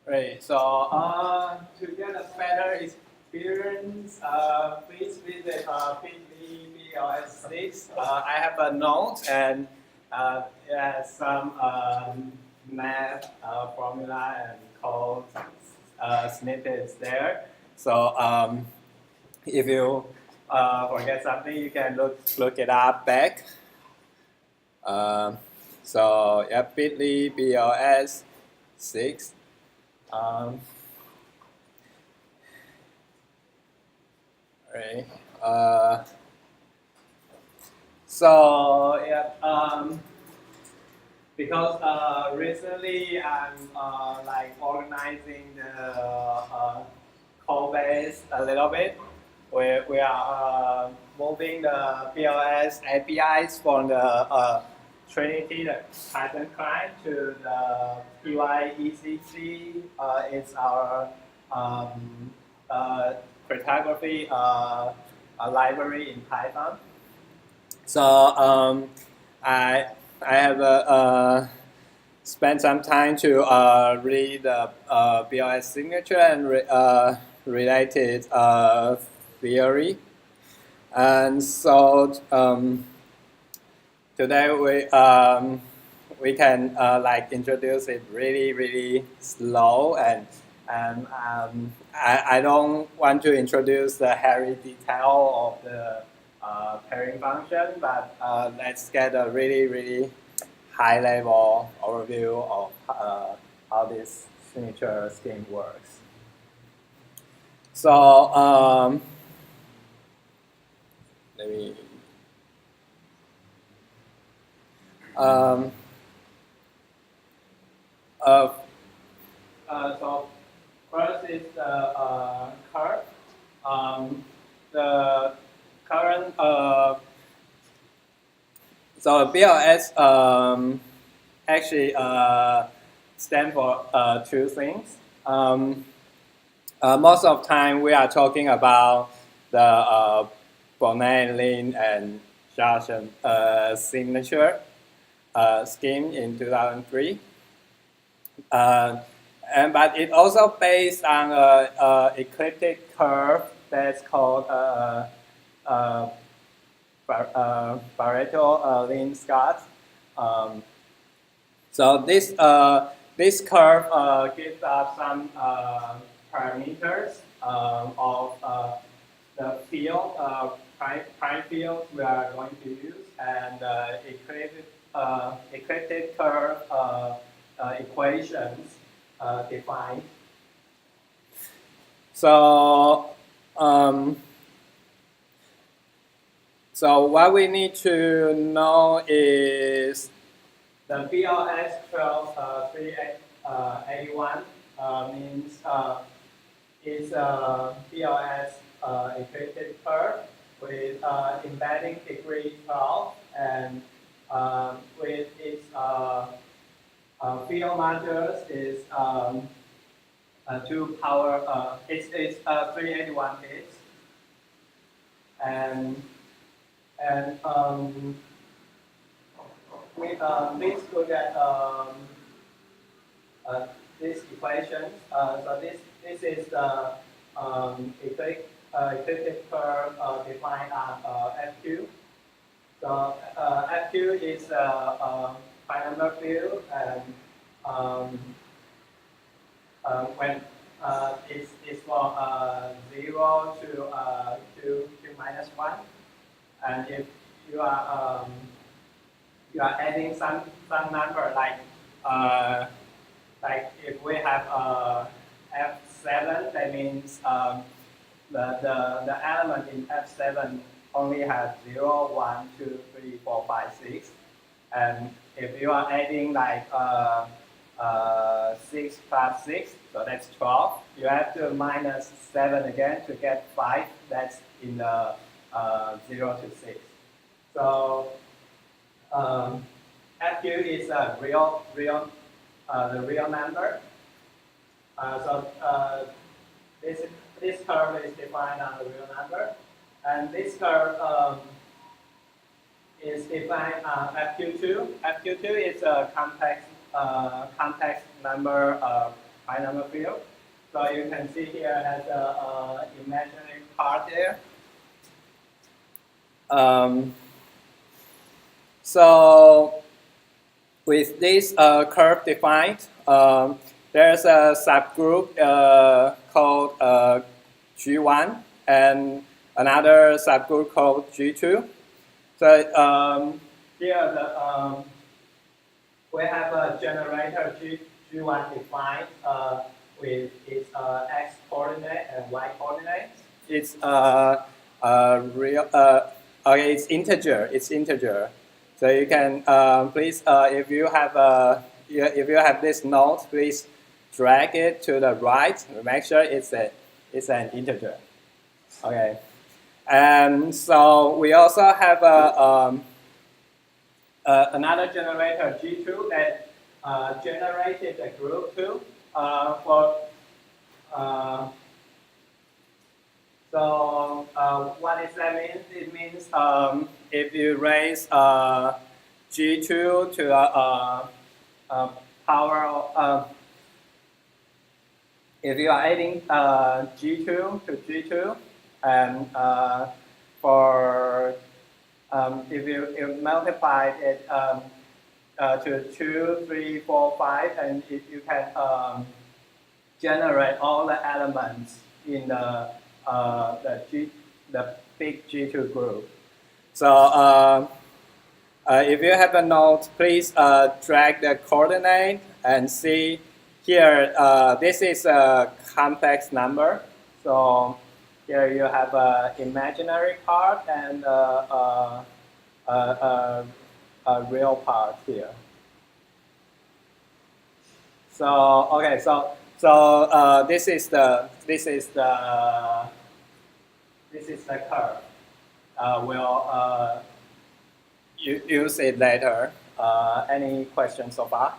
Right. So to get a better experience, please visit bit.ly BLS6. I have a note and it has some math formula and code snippets there. So if you forget something, you can look it up back. So yeah, bit.ly BLS6. Right. So yeah, because recently I'm like organizing the code base a little bit. We are moving the BLS APIs from the Trinity, the Python client, to the PyECC. It's our cryptography library in Python. So I have spent some time to read the BLS signature and related theory, and so today we can like introduce it really slow, and I don't want to introduce the hairy detail of the pairing function, but let's get a really high level overview of how this signature scheme works. So let me. So first is the curve. The current so BLS actually stand for two things. Most of the time we are talking about the Bonnet, Lin, and Chih-Cheng signature scheme in 2003. But it also based on an ecliptic curve that's called Pareto-Lin-Scott. So this curve gives us some parameters of the field, prime field we are going to use, and ecliptic curve equations defined. So so what we need to know is the BLS 12381 means it's a BLS ecliptic curve with embedding degree 12, and with its field modulus is 2 power, it's 381 bits, and please look at these equations. So this is the ecliptic curve defined on FQ. So FQ is a number field, and when it's from 0 to minus 1, and if you are adding some number like if we have F7, that means the element in F7 only has 0, 1, 2, 3, 4, 5, 6, and if you are adding like 6 plus 6, so that's 12. You have to minus 7 again to get 5. That's in the 0 to 6. So FQ is a the real number. So this curve is defined on the real number, and this curve is defined on FQ2. FQ2 is a complex context number prime number field. So you can see here has a imaginary part there. So with this curve defined, there's a subgroup called G1 and another subgroup called G2. So here we have a generator G1 defined with its x coordinate and y coordinate. It's real. Okay, it's integer. It's integer. So you can please, if you have this node, please drag it to the right. Make sure it's an integer. Okay, and so we also have another generator G2 that generated a group too. So what does that mean? It means if you raise G2 to a power of, if you are adding G2 to G2, and if you multiply it to 2, 3, 4, 5, and you can generate all the elements in the big G2 group. So if you have a node, please drag the coordinate and see here. This is a complex number. So here you have an imaginary part and a real part here. So okay, so this is the curve. We'll use it later. Any questions so far?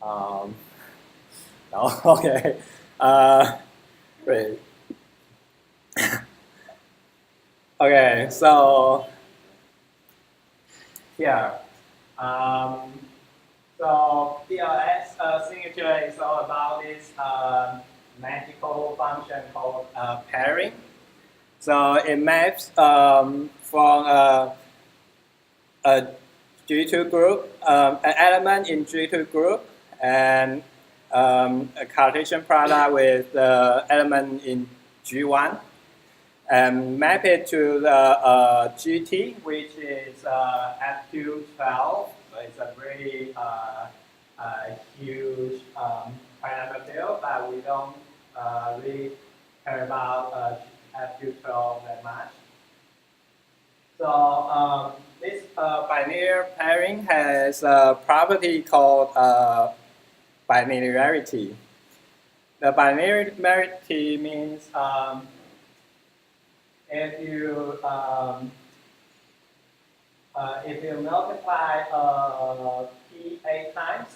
No. Okay. Great. Okay. So here. So BLS signature is all about this magical function called pairing. So it maps from a G2 group, an element in G2 group, and a Cartesian product with the element in G1, and map it to the GT, which is FQ12. So it's a very huge parameter field, but we don't really care about FQ12 that much. So this binary pairing has a property called binarity. The binarity means if you multiply P 8 times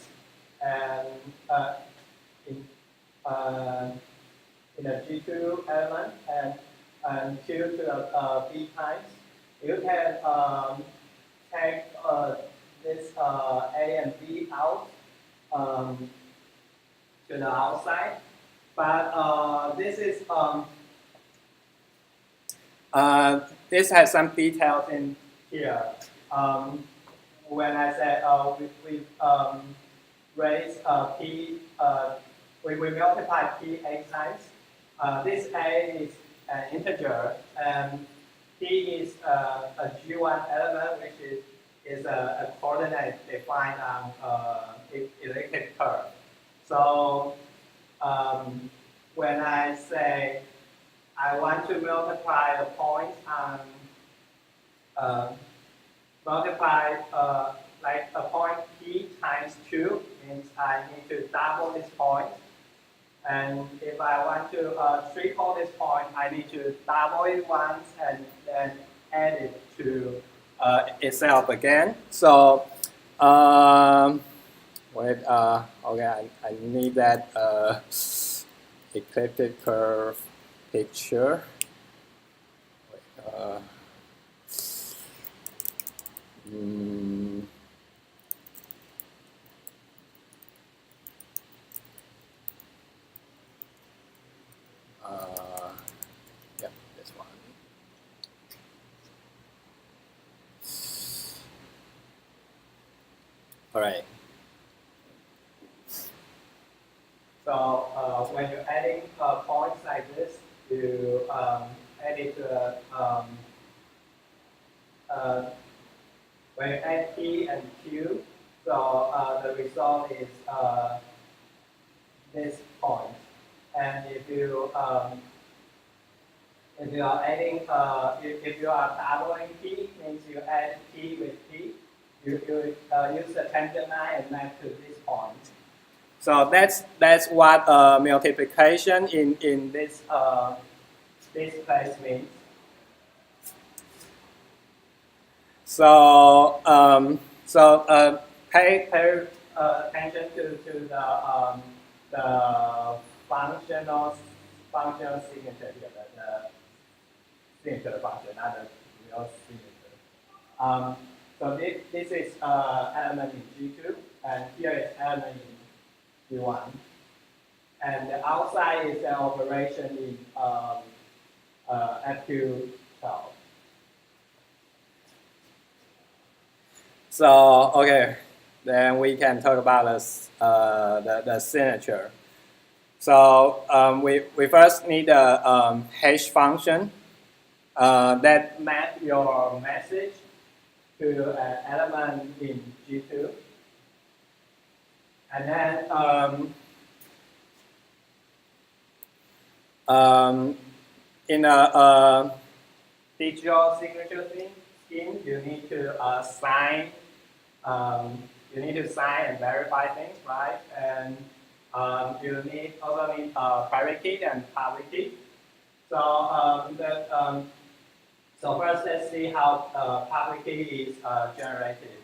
and in a G2 element and Q to the B times, you can take this A and B out to the outside. But this is this has some details in here. When I said we raise P, we multiply P 8 times. This A is an integer, and P is a G1 element, which is a coordinate defined on elliptic curve. So when I say I want to multiply a point on like a point P times 2 means I need to double this point. And if I want to triple this point, I need to double it once and then add it to itself again. So wait, okay, I need that elliptic curve picture. Wait, All right. So when you're adding points like this, you add it to when you add P and Q, so the result is this point. And if you are adding, if you are doubling P, means you add P with P. You use the tangent line and map to this point. So that's what multiplication in this place means. So pay attention to the functional signature here, the signature function, not the real signature. So this is element in G2, and here is element in G1. And the outside is the operation in FQ12. So okay, then we can talk about this, the signature. So we first need a hash function that map your message to an element in G2. And then in a digital signature scheme, you need to sign. You need to sign and verify things, right? And you also need private key and public key. So so first, let's see how public key is generated.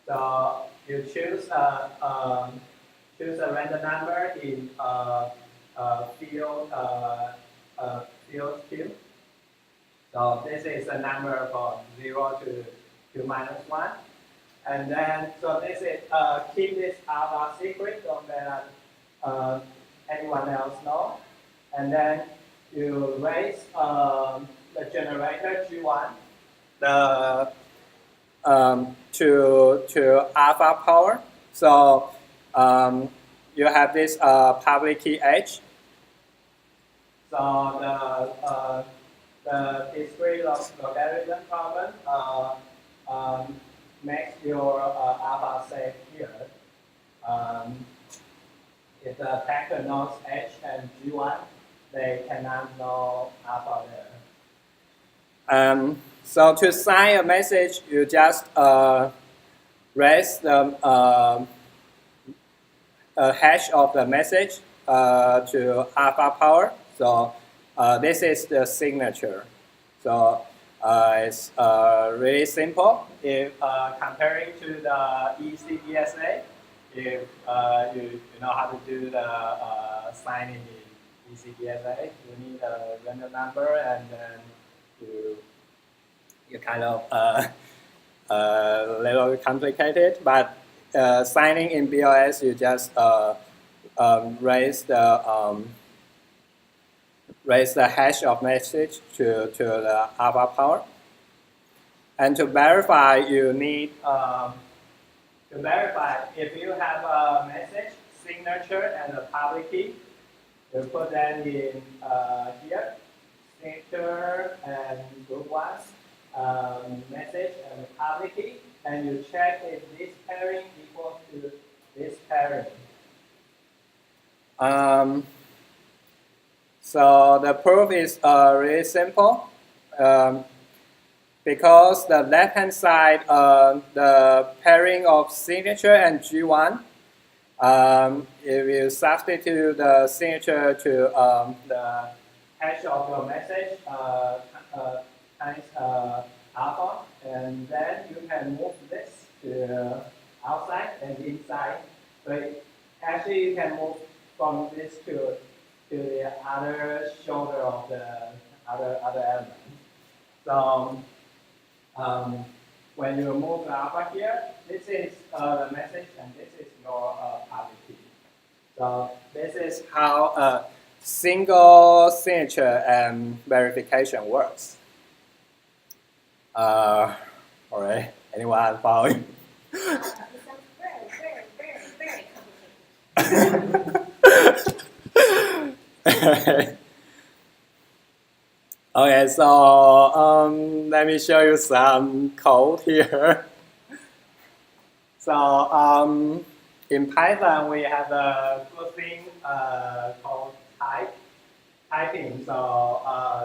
So you choose a random number in field Q. So this is a number from 0 to -1. And then, so this is, keep this alpha secret, don't let anyone else know. And then you raise the generator G1 to alpha power. So you have this public key H. So the discrete logarithm problem makes your alpha safe here. If the attacker knows H and G1, they cannot know alpha there. So to sign a message, you just raise the hash of the message to alpha power. So this is the signature. So it's really simple. If comparing to the ECDSA, if you know how to do the signing in ECDSA, you need a random number, and then you kind of a little complicated. But signing in BLS, you just raise the hash of message to the alpha power. And to verify, you need to verify if you have a message signature and a public key. You put them in here, signature and group one, message and public key, and you check if this pairing equals to this pairing. So the proof is really simple. Because the left-hand side, the pairing of signature and G1, if you substitute the signature to the hash of your message times alpha, and then you can move this to outside and inside. So actually, you can move from this to the other shoulder of the other element. So when you move the alpha here, this is the message, and this is your public key. So this is how a single signature and verification works. All right, anyone following? It sounds great. Okay, so let me show you some code here. So in Python, we have a good thing called typing. So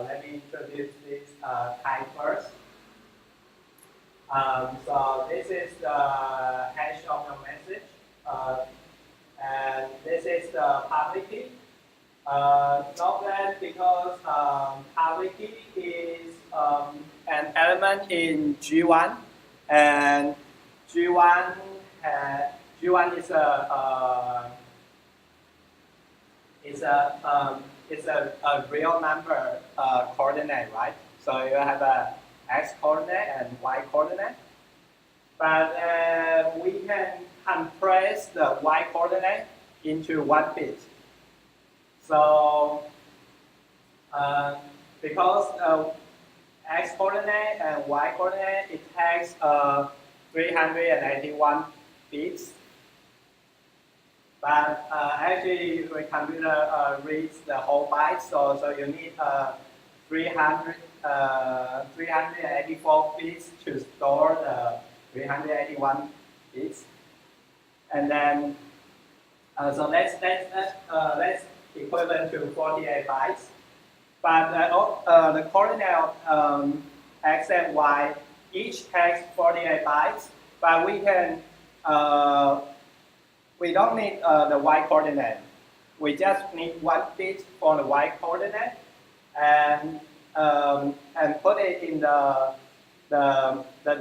let me introduce this type first. So this is the hash of the message, and this is the public key. Not that because public key is an element in G1, and G1 G1 is a real number coordinate, right? So you have a x coordinate and y coordinate, but we can compress the y coordinate into 1 bit. So because x coordinate and y coordinate, it takes 381 bits. But actually, the computer reads the whole byte, so you need 384 bits to store the 381 bits. And then, so that's equivalent to 48 bytes. But the coordinate of x and y each takes 48 bytes, but we don't need the y coordinate. We just need 1 bit for the y coordinate, and put it in the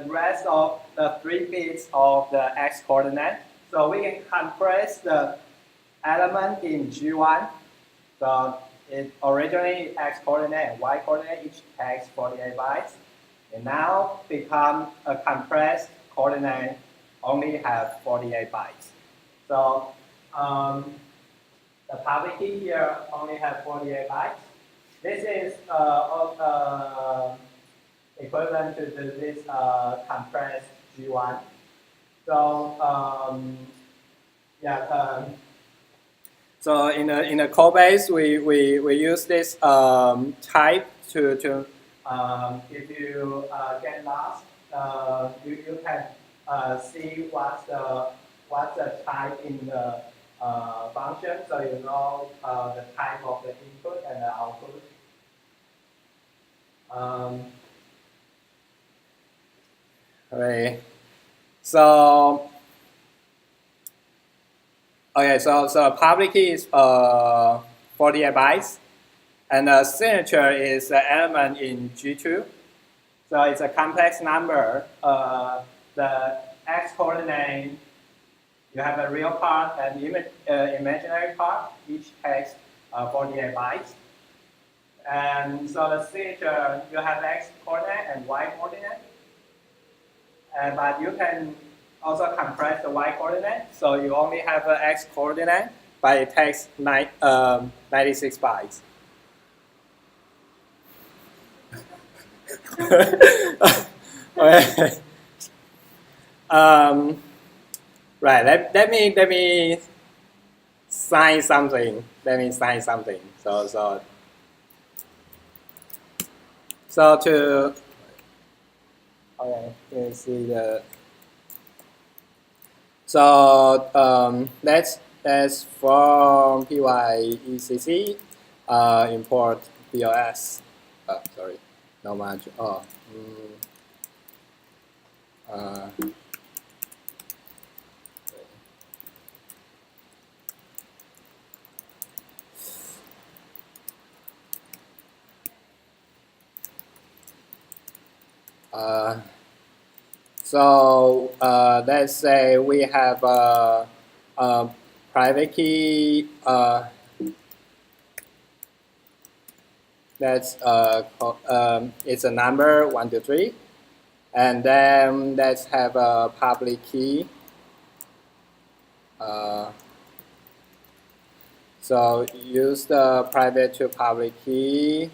rest of the 3 bits of the x coordinate. So we can compress the element in G1. So it originally x coordinate and y coordinate each takes 48 bytes. And now become a compressed coordinate only have 48 bytes. So the public key here only have 48 bytes. This is equivalent to this compressed G1. So so in the code base, we use this type to if you get lost, you can see what's the type in the function, so you know the type of the input and the output. Okay, so public key is 48 bytes, and the signature is an element in G2. So it's a complex number. The x coordinate, you have a real part and imaginary part. Each takes 48 bytes. And so the signature, you have x coordinate and y coordinate. But you can also compress the y coordinate. So you only have an x coordinate, but it takes 96 bytes. Okay. Right. Let me sign something. So to okay, let me see the. So that's from PYECC import BLS. Sorry, not much. So let's say we have a private key that's it's a number 1 to 3, and then let's have a public key. So use the private to public key.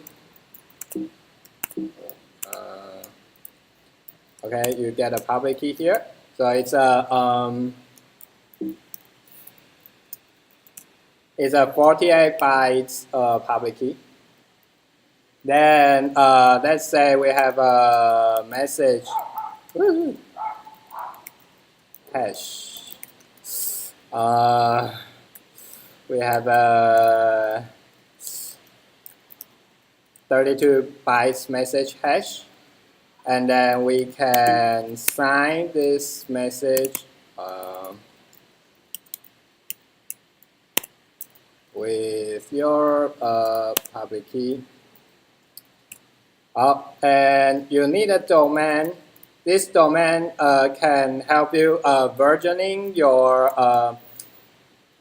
Okay, you get a public key here. So it's a is a 48 bytes public key. Then let's say we have a message hash. We have a 32 bytes message hash, and then we can sign this message with your public key. And you need a domain. This domain can help you versioning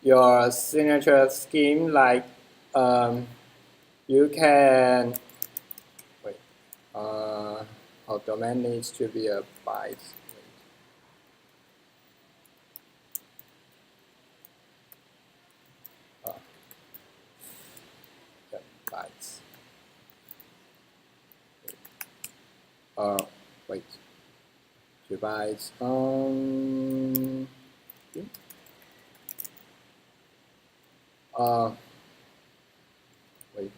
your signature scheme. Like you can wait. Our domain needs to be a byte. Bytes. Wait. 2 bytes. Wait.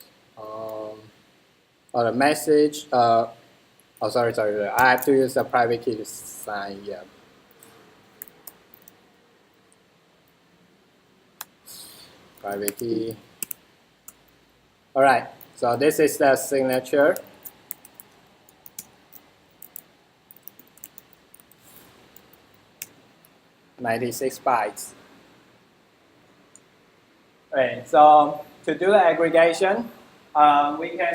The message. Sorry. I have to use the private key to sign. Yeah. Private key. All right. So this is the signature. $96 bytes. Right. So to do the aggregation, we can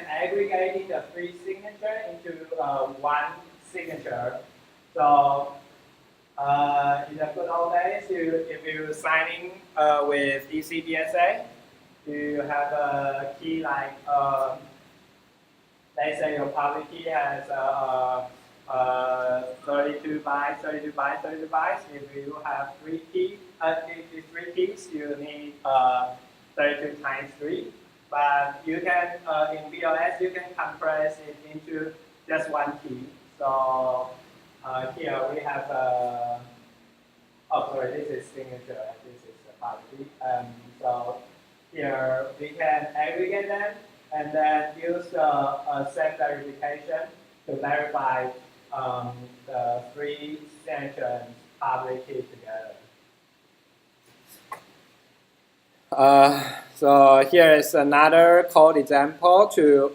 aggregate the 3 signature into 1 signature. So in the good old days, if you're signing with ECDSA, you have a key like let's say your public key has 32 bytes. If you have 3 keys, you need 32 times 3. But you can in BLS you can compress it into just 1 key. So here we have this is signature and this is the public key. So here we can aggregate them and then use self-verification to verify the 3 signatures public key together. So here is another code example to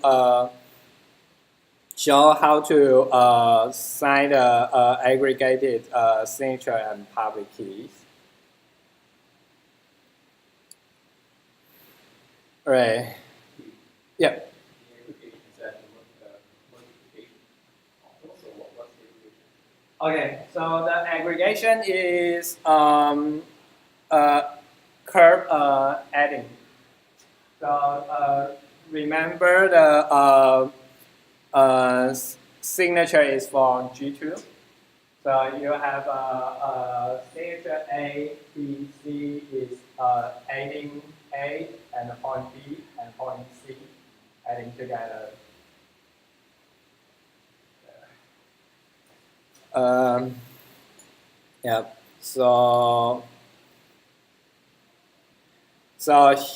show how to sign the aggregated signature and public keys. All right. Yeah. Okay, so the aggregation is curve adding. So remember the signature is for G2. So you have signature A, B, C is adding A and point B and point C adding together. Yeah. So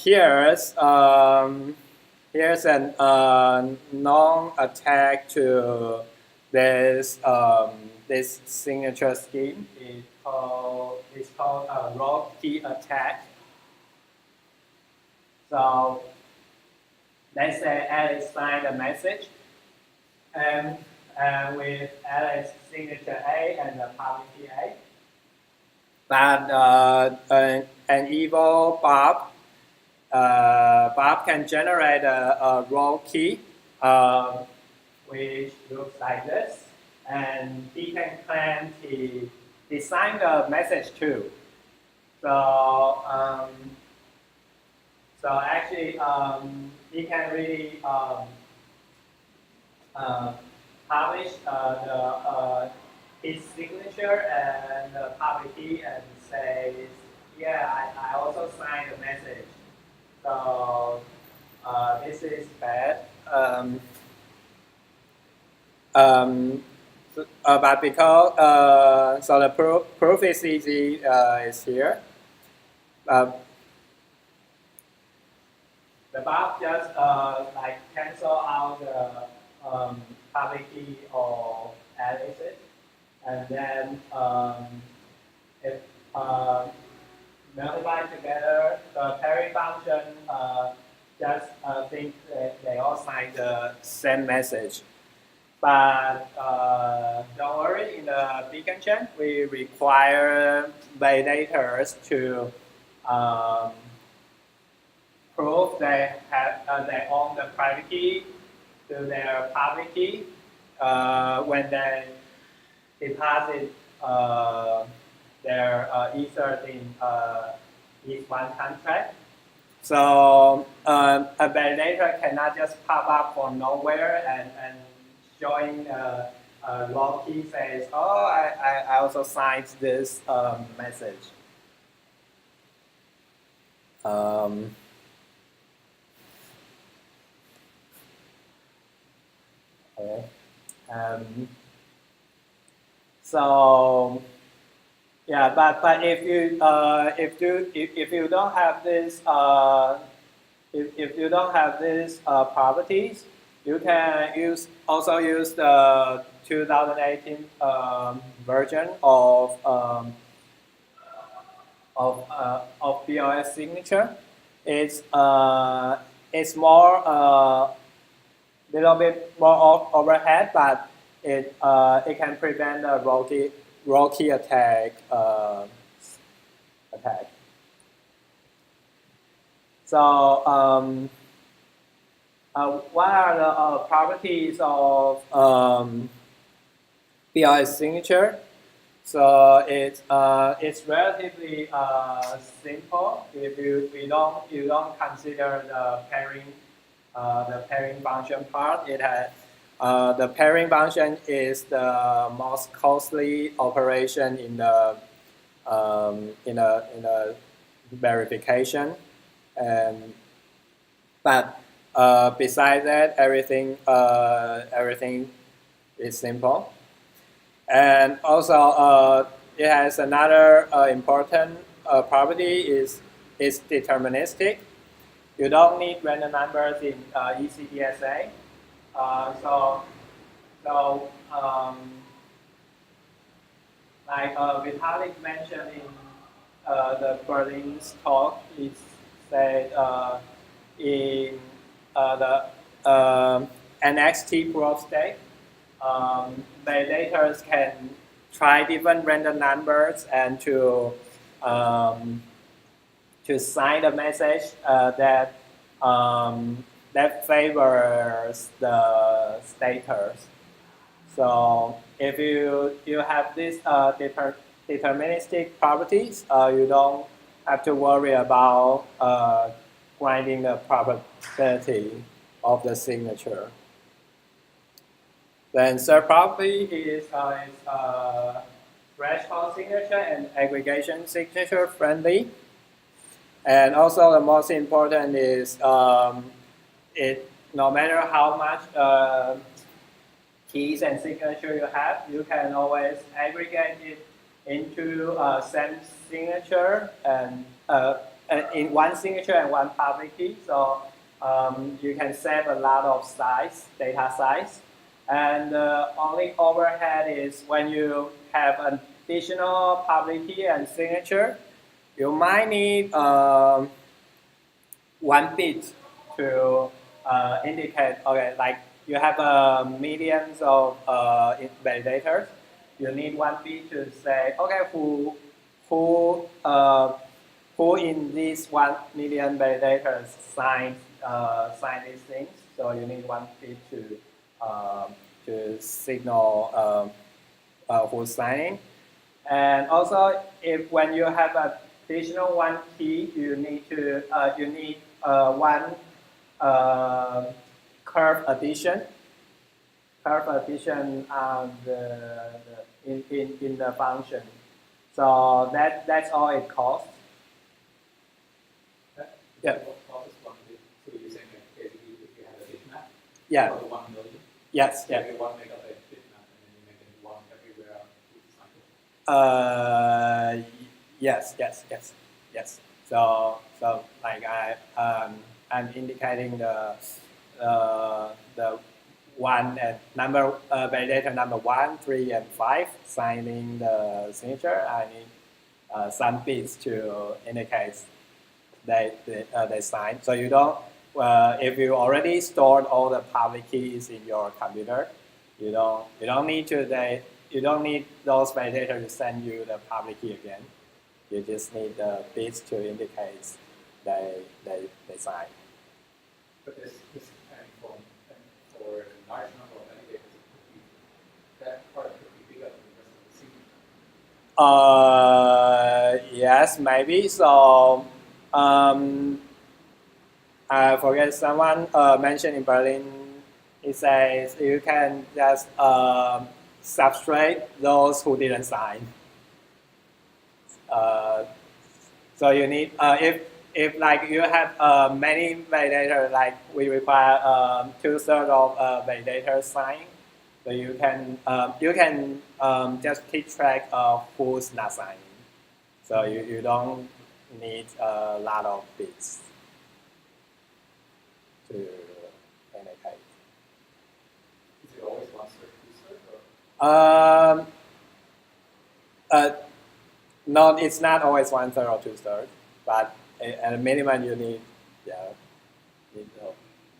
here's an non-attack to this this signature scheme. It's called a raw key attack. So let's say Alex signed a message, and with Alex signature A and the public key A. But an evil Bob can generate a raw key which looks like this, and he can claim he signed the message too. So actually he can really publish his signature and the public key and says, yeah, I also signed the message. So this is bad. but because so the proof is easy is here. The bar just like cancel out the public key or aliases, and then if multiply together, the pairing function just think that they all sign the same message. But don't worry, in the beacon chain, we require validators to prove they have they own the private key to their public key when they deposit their Ether in each one contract. So a validator cannot just pop up from nowhere and showing a log key says, oh, I also signed this message. Okay. So yeah, but if you don't have this if you don't have these properties, you can also use the 2018 version of BLS signature. It's more little bit more overhead, but it can prevent a rocky attack. So what are the properties of BLS signature? So it's relatively simple if you don't consider the pairing function part. It has the pairing function is the most costly operation in the verification, but besides that, everything is simple. And also, it has another important property is it's deterministic. You don't need random numbers in ECDSA. Like Vitalik mentioned in the Berlin's talk, he said in the NXT proof state, validators can try different random numbers and to sign a message that favors the staters. So if you have these deterministic properties, you don't have to worry about grinding the probability of the signature. Then third property is threshold signature and aggregation signature friendly. And also the most important is it no matter how much keys and signature you have, you can always aggregate it into same signature and in one signature and one public key. So you can save a lot of data size. And the only overhead is when you have an additional public key and signature, you might need 1 bit to indicate, okay, like you have millions of validators. You need 1 bit to say, okay, who in these 1 million validators sign these things. So you need 1 bit to signal who's signing. And also, when you have an additional 1 key, you need one curve addition in the function. So that's all it costs. Yeah. So you're saying that basically if you have a bitmap, yeah. 1 million. Yes. So Yeah. if you want to make up a bitmap and then you make it 1 Yes. So like I'm indicating the one and number validator number 1, 3, and 5 signing the signature. I need some bits to indicate they sign. So you don't. If you already stored all the public keys in your computer, you don't need those validators to send you the public key again. You just need the bits to indicate they sign. But this and for a large number of validators, that part could be bigger than the rest of the secret. Yes, maybe. So I forget someone mentioned in Berlin. It says you can just subtract those who didn't sign. So you need if like you have many validators, like we require 2/3 of validators signing, so you can just keep track of who's not signing. So you don't need a lot of bits to indicate. Is it always 1/3, 2/3, or? No, it's not always 1/3 or 2/3, but at a minimum you need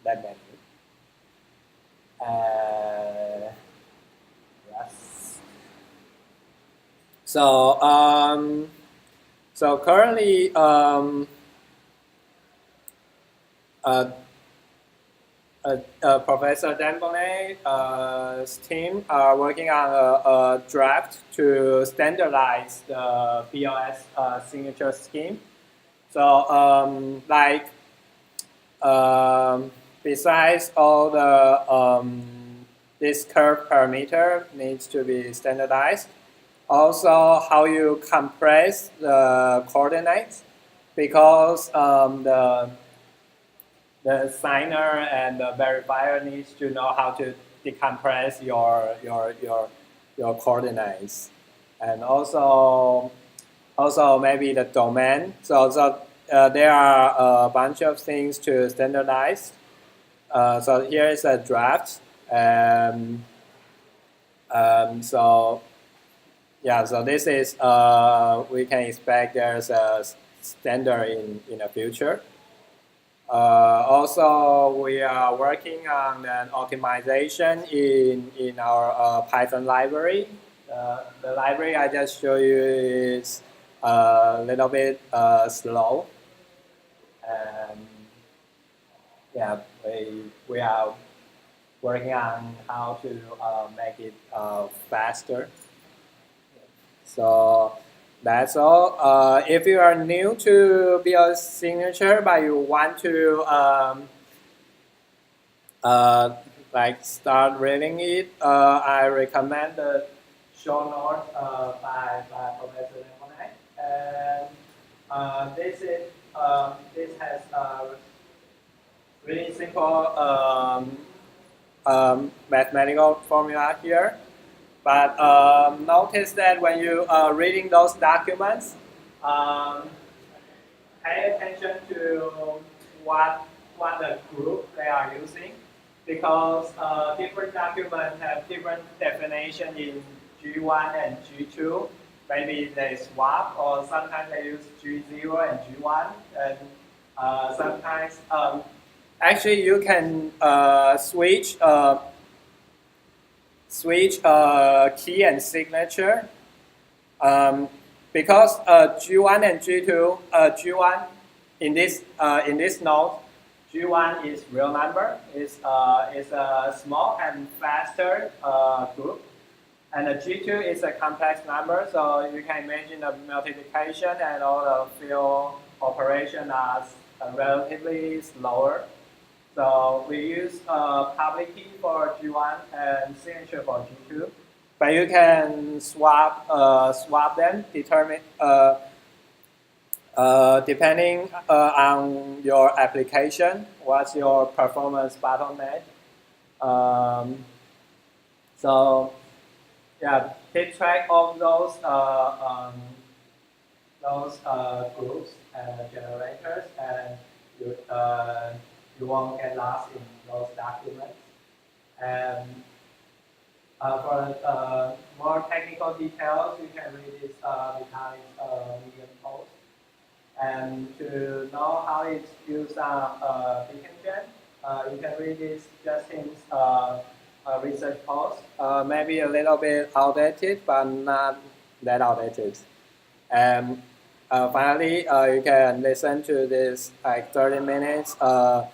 that many. Yes. So currently Professor Dan Bonnet's team are working on a draft to standardize the BLS signature scheme. So besides all the this curve parameter needs to be standardized. Also, how you compress the coordinates, because the signer and the verifier needs to know how to decompress your coordinates, and also maybe the domain. So there are a bunch of things to standardize. So here is a draft. So this is we can expect there's a standard in the future. Also, we are working on an optimization in our Python library. The library I just showed you is a little bit slow, and yeah, we are working on how to make it faster. So that's all. If you are new to BLS Signature, but you want to like start reading it, I recommend the show notes by Professor Lemonet. And this has really simple mathematical formula here. But notice that when you are reading those documents, pay attention to what the group they are using, because different documents have different definition in G1 and G2. Maybe they swap, or sometimes they use G0 and G1, and sometimes actually you can switch key and signature, because G1 and G2, G1 in this node, G1 is real number, is a small and faster group, and the G2 is a complex number. So you can imagine the multiplication and all the field operation are relatively slower. So we use public key for G1 and signature for G2, but you can swap them, depending on your application, what's your performance bottleneck. So yeah, keep track of those groups and generators, and you won't get lost in those documents. And for more technical details, you can read this behind Medium post. And to know how it's used on Chih-Cheng, you can read this Justin's research post. Maybe a little bit outdated, but not that outdated. And finally, you can listen to this like 30 minutes talk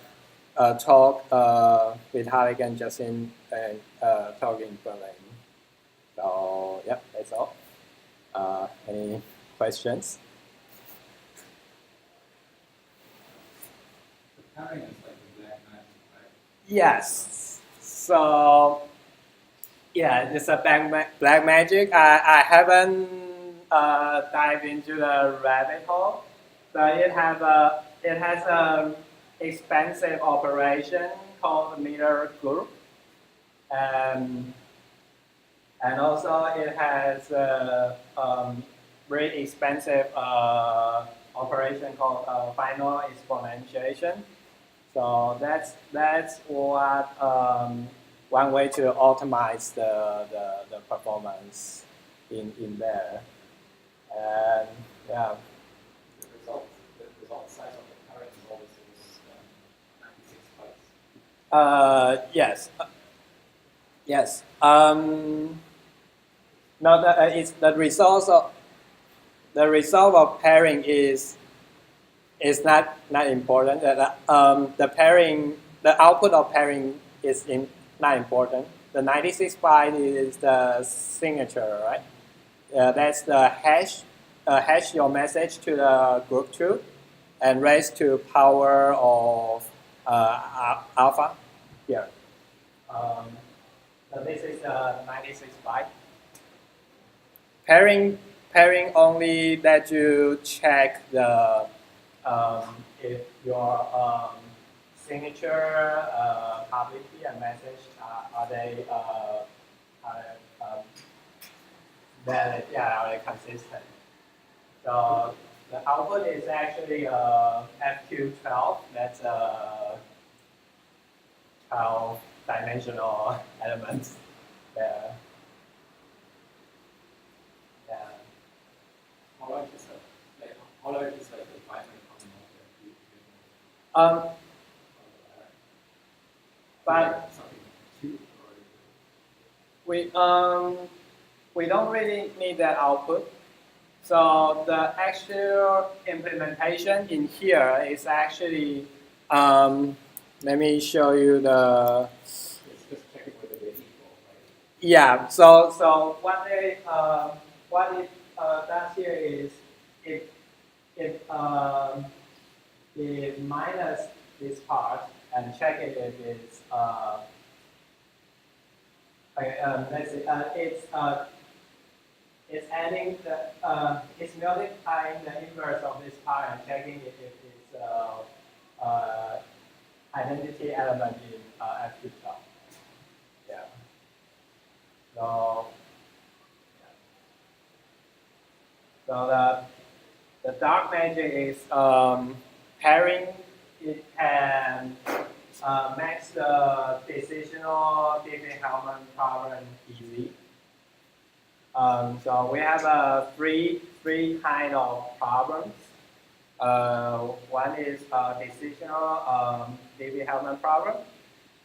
with Harry and Justin and talk in Berlin. So yeah, that's all. Any questions? Pairing is like the black magic, right? Yes. So yeah, it's a black magic. I haven't dived into the rabbit hole, but it has a expensive operation called meter group, and also it has a very expensive operation called final exponentiation. So that's what one way to optimize the performance in there. And yeah. The result size of the current result is 96 bytes. Yes. Yes. No, it's the result of pairing is not important. The pairing, the output of pairing is not important. The 96 byte is the signature, right? That's the hash. Hash your message to the group truth and raise to power of alpha here. So this is 96 byte. Pairing only that you check the if your signature, publicity, and message are they valid? Yeah, are they consistent? So the output is actually FQ12. That's a 12-dimensional element there. Yeah. How large is the binary But something cute we don't really need that output. So the actual implementation in here is actually, let me show you the. it's just checking whether they're equal, right? Yeah. So what it does here is it minus this part and check it if it's let's say it's adding it's multiplying the inverse of this part and checking if it's identity element in FQ12. Yeah. So the dark magic is pairing. It can makes the decisional Diffie-Hellman problem easy. So we have three kind of problems. One is decisional Diffie-Hellman problem.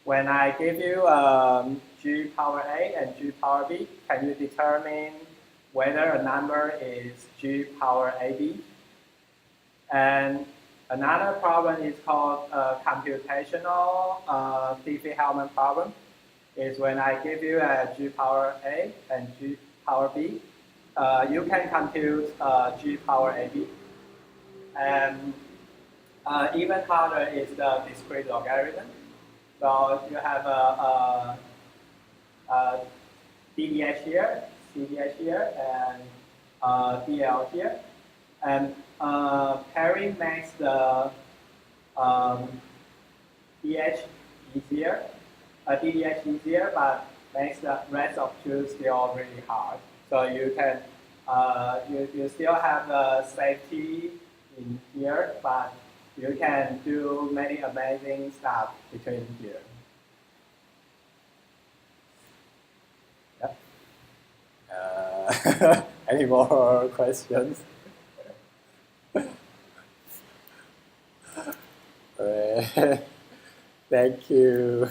When I give you G power A and G power B, can you determine whether a number is G power AB? And another problem is called computational Diffie-Hellman problem. Is when I give you a G power A and G power B, you can compute G power AB. And even harder is the discrete logarithm. So you have a DDH here, CDH here, and DL here. And pairing makes the DH easier, DDH easier, but makes the rest of two still really hard. So you can you still have the safety in here, but you can do many amazing stuff between here. Yep. Any more questions? Thank you.